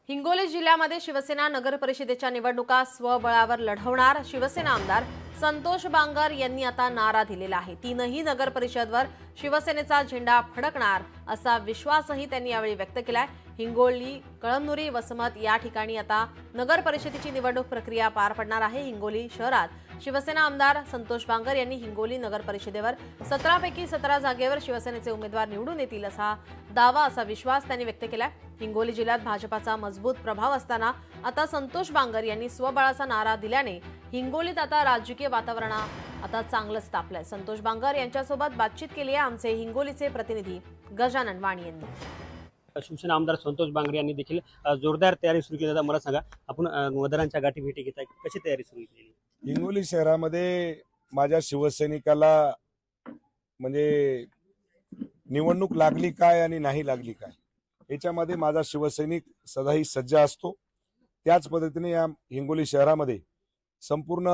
हिंगोली जिल्ह्यामध्ये शिवसेना नगर परिषदेच्या निवडणुका स्वबळावर लढवणार शिवसेना आमदार संतोष बांगर यांनी आता नारा दिलेला आहे। तीनही नगर परिषदवर शिवसेनेचा झेंडा फडकणार असा विश्वासही त्यांनी यावेळी व्यक्त केलाय। हिंगोली, कळमनुरी, वसमत या ठिकाणी आता नगर परिषदेची निवडणूक प्रक्रिया पार पडणार आहे। हिंगोली शहरात शिवसेना आमदार संतोष बांगर यांनी हिंगोली नगर परिषदेवर 17 पैकी 17 जागेवर शिवसेनेचे उमेदवार निवडून येतील असा दावा, असा विश्वास त्यांनी व्यक्त केलाय। हिंगोली जिल्ह्यात भाजपाचा मजबूत प्रभाव असताना आता संतोष बांगर यांनी स्वबळाचा नारा दिल्याने हिंगोलीत आता राजकीय वातावरण आता चांगलंच तापलंय। संतोष बांगर यांच्यासोबत बातचीत केली आहे आमचे हिंगोलीचे प्रतिनिधी गजानन वाणी यांनी। शिवसेना आमदार संतोष बांगर यांनी देखील जोरदार तयारी सुरू केली आहे। मला सांगा, आपण मतदारांच्या गाठी भेटी घेताय, कशी तयारी सुरू केली? हिंगोली शहरामध्ये माझ्या शिवसैनिकाला म्हणजे निवडणूक लागली काय आणि नाही लागली काय याच्यामध्ये माझा शिवसैनिक सदाही सज्ज असतो। त्याच पद्धतीने या हिंगोली शहरामध्ये संपूर्ण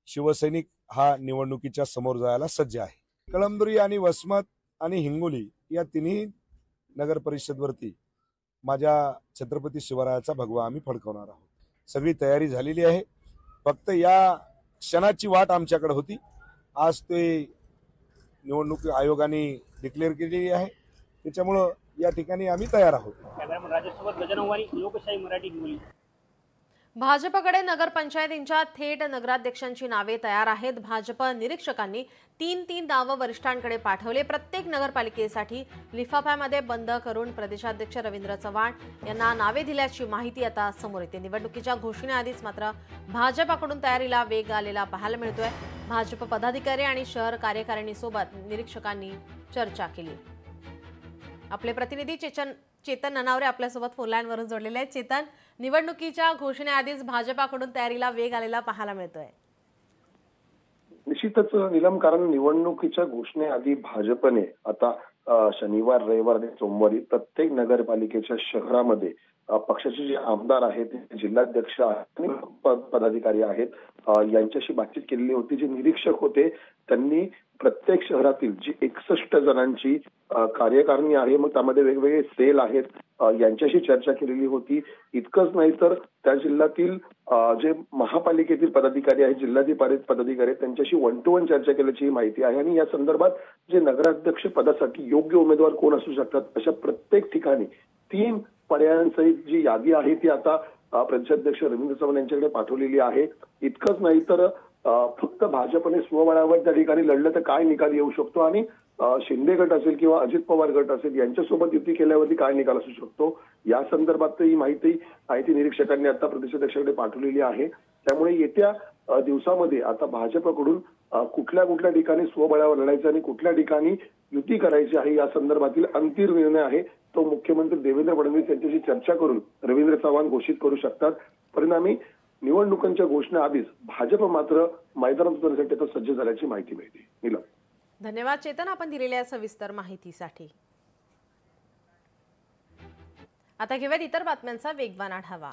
शिवसैनिक हा निवडणुकीच्या समोर जायला सज्ज आहे। कळमनुरी आणि वसमत आणि हिंगोली या तिन्ही नगर परिषदवरती माझ्या छत्रपती शिवरायाचा भगवा आम्ही फडकवणार आहोत। सगळी तयारी झालेली आहे, फक्त या क्षणाची वाट आमच्याकडे होती। आज ते निवडणूक आयोगाने डिक्लेअर केलेली आहे, त्याच्यामुळे या ठिकाणी आम्ही तयार आहोत। लोकशाही मराठी हिंगोली। भाजपकडे नगरपंचायतींच्या थेट नगराध्यक्षांची नावे तयार आहेत। भाजप निरीक्षकांनी तीन नावं वरिष्ठांकडे पाठवले। प्रत्येक नगरपालिकेसाठी लिफाफ्यामध्ये बंद करून प्रदेशाध्यक्ष रवींद्र चव्हाण यांना नावे दिल्याची माहिती आता समोर येते। निवडणुकीच्या घोषणेआधीच मात्र भाजपकडून तयारीला वेग आलेला पाहायला मिळतोय। भाजप पदाधिकारी आणि शहर कार्यकारिणीसोबत निरीक्षकांनी चर्चा केली। आपले प्रतिनिधी चेतन ननावरे आपल्यासोबत फोन लाईनवरून जोडलेले आहेत। चेतन, निवडणुकीच्या घोषणेआधीच भाजपाकडून तयारीला वेग आलेला पाहायला मिळतोय। निश्चितच नीलम, कारण निवडणुकीच्या घोषणेआधी भाजपने आता शनिवार, रविवार आणि सोमवारी प्रत्येक नगरपालिकेच्या शहरामध्ये पक्षाचे जे आमदार आहेत, जिल्हाध्यक्ष आणि पदाधिकारी आहेत यांच्याशी बातचीत केलेली होती। जे निरीक्षक होते त्यांनी प्रत्येक शहरातील जी 61 जणांची कार्यकारिणी आहे, मग त्यामध्ये वेगवेगळे सेल आहेत, यांच्याशी चर्चा केलेली होती। इतकंच नाही तर त्या जिल्ह्यातील जे महापालिकेतील पदाधिकारी आहेत, जिल्हाधिकारी पदाधिकारी आहेत, त्यांच्याशी 1 to 1 चर्चा केल्याची माहिती आहे। आणि या संदर्भात जे नगराध्यक्ष पदासाठी योग्य उमेदवार कोण असू शकतात अशा प्रत्येक ठिकाणी 3 पर्यायांसहित जी यादी आहे ती आता प्रदेशाध्यक्ष रवींद्र चव्हाण यांच्याकडे पाठवलेली आहे। इतकंच नाही तर फक्त भाजपने स्वबळावर त्या ठिकाणी लढलं तर काय निकाल येऊ शकतो आणि शिंदे गट असेल किंवा अजित पवार गट असेल यांच्यासोबत युती केल्यावरती काय निकाल असू शकतो या संदर्भात ही माहिती निरीक्षकांनी आता प्रदेशाध्यक्षाकडे पाठवलेली आहे। त्यामुळे येत्या दिवसामध्ये आता भाजपकडून कुठल्या ठिकाणी स्वबळावर लढायचं आणि कुठल्या ठिकाणी युती करायची आहे या संदर्भातील अंतिम निर्णय आहे तो मुख्यमंत्री देवेंद्र फडणवीस यांच्याशी चर्चा करून रवींद्र चव्हाण घोषित करू शकतात। परिणामी निवडणुकांच्या घोषणेआधीच भाजप मात्र मैदानात उतरण्यासाठी आता सज्ज झाल्याची माहिती मिळते। नीलम, धन्यवाद चेतन, आपण दिलेल्या सविस्तर माहितीसाठी। आता घेऊयात इतर बातम्यांचा वेगवान आढावा।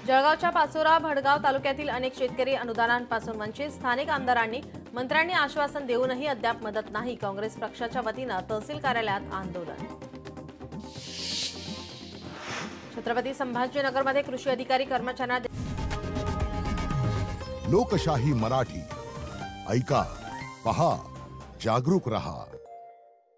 जळगावच्या पाचोरा, भडगाव तालुक्यातील अनेक शेतकरी अनुदानांपासून वंचित। स्थानिक आमदारांनी, मंत्र्यांनी आश्वासन देऊनही अद्याप मदत नाही। काँग्रेस पक्षाच्या वतीनं तहसील कार्यालयात आंदोलन। छत्रपती संभाजीनगरमध्ये कृषी अधिकारी कर्मचाऱ्यांना लोकशाही मराठी ऐका, पहा, जागरूक रहा।